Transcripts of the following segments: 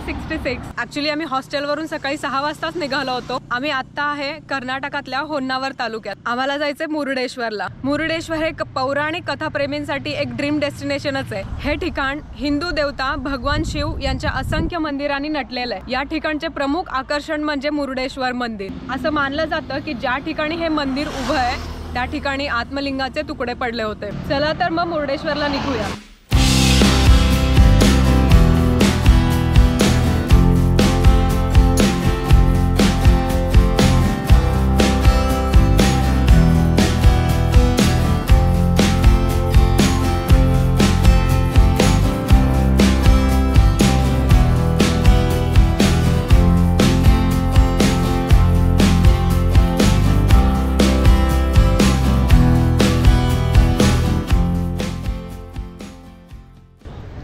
66। Actually आम्ही हॉस्टेलवरून सकाळी 6 वाजताच निघालो होतो। आम्ही आता आहे कर्नाटकातल्या होन्नावर तालुक्यात। आम्हाला जायचंय मुरुडेश्वरला। मुरुडेश्वर हे पौराणिक कथाप्रेमींसाठी एक ड्रीम डेस्टिनेशनच आहे। हे ठिकाण हिंदू देवता भगवान शिव यांच्या असंख्य मंदिरांनी नटलेलं आहे। या ठिकाणचे प्रमुख आकर्षण म्हणजे मुरुडेश्वर मंदिर। असं मानलं जातं की ज्या ठिकाणी हे मंदिर उभं आहे त्या ठिकाणी आत्मलिंगाचे तुकडे पडले होते। चला तर मग मुरुडेश्वरला निघूया।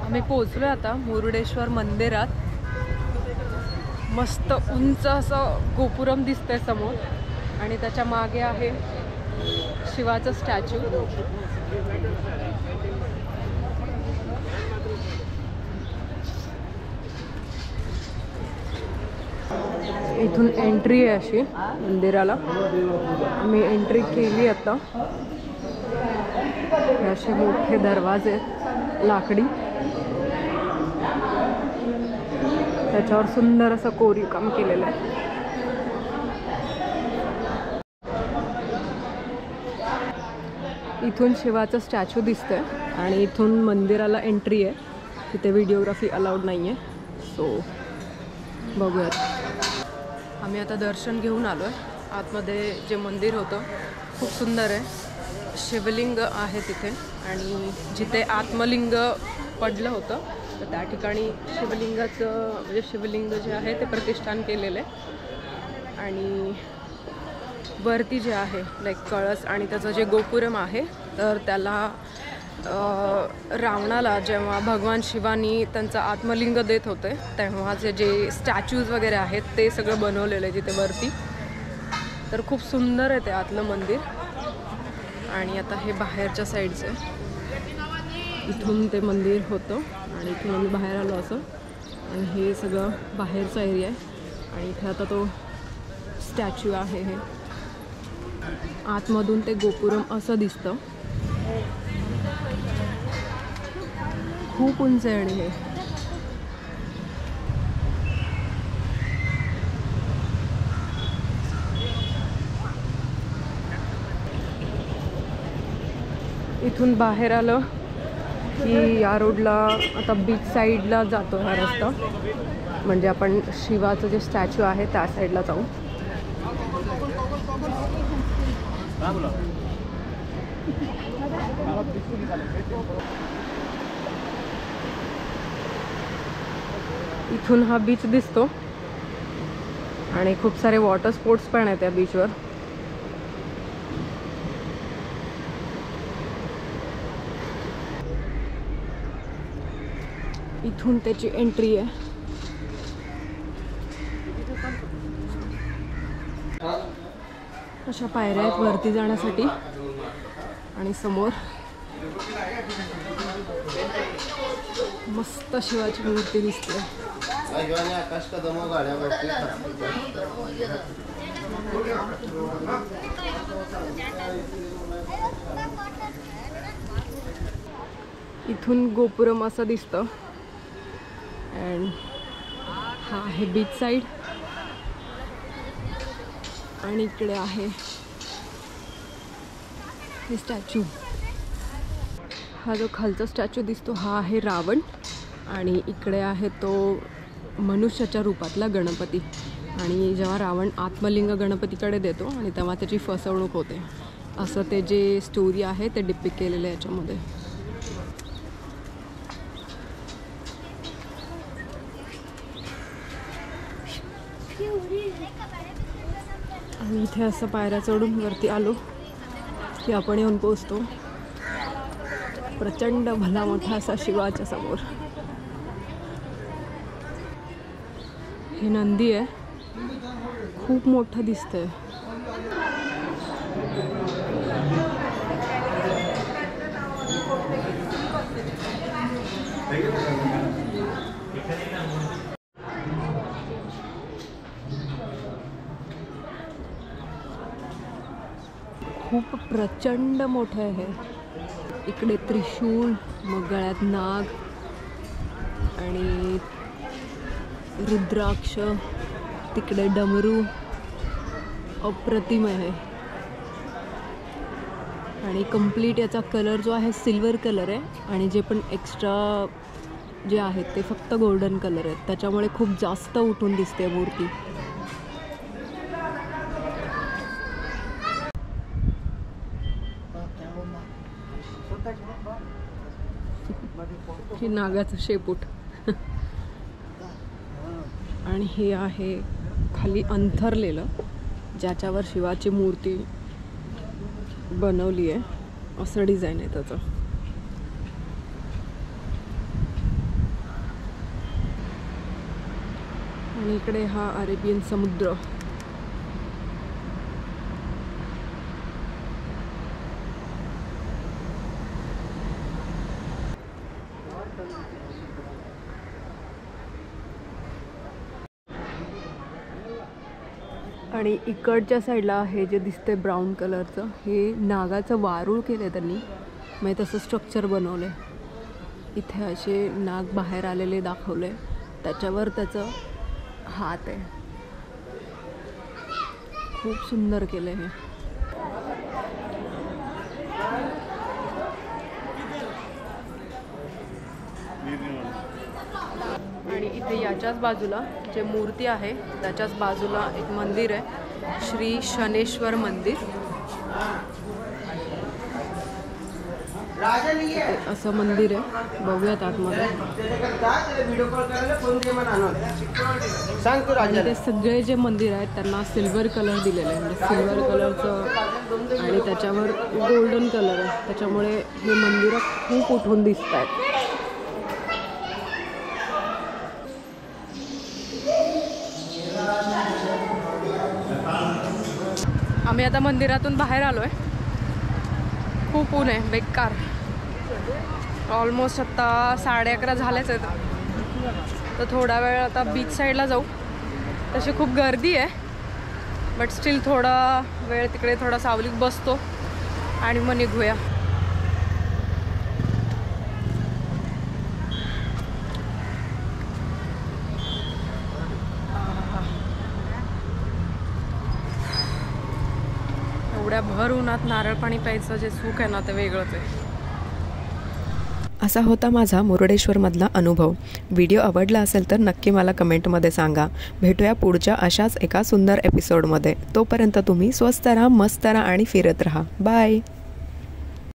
आम्ही पोहोचलो आता मुरुडेश्वर मंदिरात। मस्त उंच असं गोपुरम दिसतंय समोर आणि त्याच्या मागे आहे शिवाचं स्टॅच्यू। इथून एंट्री आहे अशी मंदिराला। आम्ही एंट्री केली आता। असे मोठे दरवाजे आहेत लाकडी, त्याच्यावर सुंदर असं कोरीव काम केलेलं आहे। इथून शिवाचं स्टॅच्यू दिसतंय आणि इथून मंदिराला एंट्री आहे। तिथे व्हिडिओग्राफी अलाउड नाही आहे, सो बघूयात। आम्ही आता दर्शन घेऊन आलो आहे। आतमध्ये जे मंदिर होतं खूप सुंदर आहे। शिवलिंग आहे तिथे आणि जिथे आत्मलिंग पडलं होतं तर त्या ठिकाणी शिवलिंगाचं म्हणजे शिवलिंग जे आहे ते प्रतिष्ठान केलेलं आहे। आणि वरती जे आहे लाईक कळस आणि त्याचं जे गोपुरम आहे तर त्याला रावणाला जेव्हा भगवान शिवानी त्यांचं आत्मलिंग देत होते तेव्हाचे जे स्टॅच्यूज वगैरे आहेत ते सगळं बनवलेलं आहे तिथे वरती। तर खूप सुंदर आहे ते आतलं मंदिर। आणि आता हे बाहेरच्या साईडचं आहे। इथून ते मंदिर होतं आणि इथून आम्ही बाहेर आलो असं। आणि हे सगळं बाहेरचा एरिया आहे आणि इथे आता तो स्टॅच्यू आहे। हे आतमधून ते गोपुरम असं दिसतं। खूप उंच आहे आणि हे इथून बाहेर आलं की या रोडला आता बीच साईडला जातो हा रस्ता। म्हणजे आपण शिवाचं जे स्टॅच्यू आहे त्या साईडला जाऊ। इथून हा बीच दिसतो आणि खूप सारे वॉटर स्पोर्ट्स पण आहेत त्या बीचवर। इथून त्याची एंट्री आहे। अशा पायऱ्या आहेत वरती जाण्यासाठी आणि समोर मस्त शिवाची मूर्ती दिसते। इथून गोपुरम असं दिसतं अँड हा आहे बीच साईड आणि इकडे आहे हे स्टॅच्यू। हा जो खालचा स्टॅच्यू दिसतो हा आहे रावण आणि इकडे आहे तो मनुष्याच्या रूपातला गणपती। आणि जेव्हा रावण आत्मलिंग गणपतीकडे देतो आणि तेव्हा त्याची फसवणूक होते असं ते जे स्टोरी आहे ते डिपिक्ट केलेलं आहे याच्यामध्ये। आणि इथे असं पायऱ्या चढून वरती आलो की आपण येऊन पोहोचतो प्रचंड भला मोठा असा शिवाच्या समोर। हे नंदी आहे, खूप मोठं दिसतंय। खूप प्रचंड मोठं आहे. इकडे त्रिशूल, मग गळ्यात नाग आणि रुद्राक्ष, तिकडे डमरू. अप्रतिम आहे. आणि कंप्लीट याचा कलर जो आहे सिल्वर कलर आहे आणि जे पण एक्स्ट्रा जे आहेत ते फक्त गोल्डन कलर आहेत, त्याच्यामुळे खूप जास्त उठून दिसते मूर्ती. हे नागाचं शेपूट आणि हे आहे खाली अंथरलेलं, ज्याच्यावर शिवाची मूर्ती बनवली आहे. असं डिझाईन आहे त्याचं. आणि इकडे हा अरेबियन समुद्र. आणि इकडच्या साईडला हे जे दिसते ब्राऊन कलरचं, हे नागाचं वारूळ केलं आहे त्यांनी. मग तसं स्ट्रक्चर बनवलं आहे. इथे असे नाग बाहेर आलेले दाखवले, त्याच्यावर त्याचं हात आहे. खूप सुंदर केलं हे. आणि इथे याच्याच बाजूला जे मूर्ती आहे त्याच्याच बाजूला एक मंदिर आहे, श्री शनेश्वर मंदिर. असं मंदिर आहे. बघूयात आतमध्ये. ते सगळे जे मंदिर आहेत त्यांना सिल्वर कलर दिलेला आहे. म्हणजे सिल्वर कलरचं आणि त्याच्यावर गोल्डन कलर आहे, त्याच्यामुळे हे मंदिरं खूप उठून दिसत आहेत. आम्ही आता मंदिरातून बाहेर आलो आहे. खूप ऊन आहे, बेकार. ऑलमोस्ट आता 11:30 झालेच आहेत. तर थोडा वेळ आता बीच साईडला जाऊ. तशी खूप गर्दी आहे, बट स्टील थोडा वेळ तिकडे थोडा सावलीत बसतो आणि मग निघूया. एवढ्या भर उन्हात नारळ पाणी प्यायचं जे सुख आहे ना, ते वेगळंच आहे. असा होता माझा मुरुडेश्वरमधला अनुभव. व्हिडिओ आवडला असेल तर नक्की मला कमेंटमध्ये सांगा. भेटूया पुढच्या अशाच एका सुंदर एपिसोडमध्ये. तोपर्यंत तुम्ही स्वस्त राहा, मस्त राहा आणि फिरत राहा. बाय.